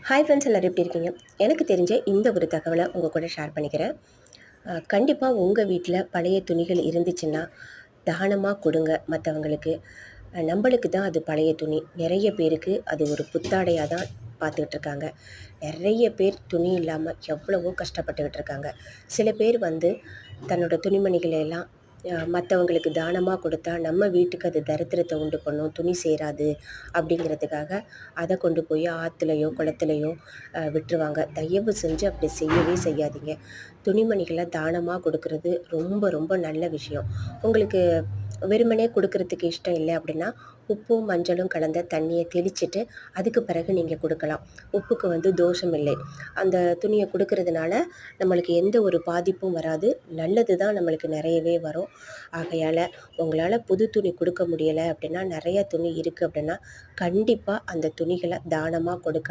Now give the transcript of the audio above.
Hi friends, எல்லோரும் எப்படி இருக்கீங்க? எனக்கு தெரிஞ்ச இந்த ஒரு தகவலை உங்கள் கூட ஷேர் பண்ணிக்கிறேன். கண்டிப்பாக உங்கள் வீட்டில் பழைய துணிகள் இருந்துச்சுன்னா தானமாக கொடுங்க மற்றவங்களுக்கு. நம்மளுக்கு தான் அது பழைய துணி. நிறைய பேருக்கு அது ஒரு புத்தாடையாக தான் பார்த்துக்கிட்டு இருக்காங்க. நிறைய பேர் துணி இல்லாமல் எவ்வளவோ கஷ்டப்பட்டுக்கிட்டு இருக்காங்க. சில பேர் வந்து தன்னோட துணிமணிகளை எல்லாம் மற்றவங்களுக்கு தானமாக கொடுத்தா நம்ம வீட்டுக்கு அது தரித்திரத்தை உண்டு பண்ணும், துணி சேராது அப்படிங்கிறதுக்காக அதை கொண்டு போய் ஆற்றுலையோ குளத்துலையோ விட்டுருவாங்க. தயவு செஞ்சு அப்படி செய்யவே செய்யாதீங்க. துணிமணிகளை தானமாக கொடுக்கறது ரொம்ப ரொம்ப நல்ல விஷயம். உங்களுக்கு வெறுமனே கொடுக்கறதுக்கு இஷ்டம் இல்லை அப்படின்னா உப்பும் மஞ்சளும் கலந்த தண்ணியை தெளிச்சிட்டு அதுக்கு பிறகு நீங்கள் கொடுக்கலாம். உப்புக்கு வந்து தோஷம் இல்லை. அந்த துணியை கொடுக்கறதுனால நம்மளுக்கு எந்த ஒரு பாதிப்பும் வராது. நல்லது தான் நம்மளுக்கு நிறையவே வரும். ஆகையால் உங்களால் புது துணி கொடுக்க முடியலை அப்படின்னா, நிறைய துணி இருக்குது அப்படின்னா கண்டிப்பாக அந்த துணிகளை தானமாக கொடுக்கலாம்.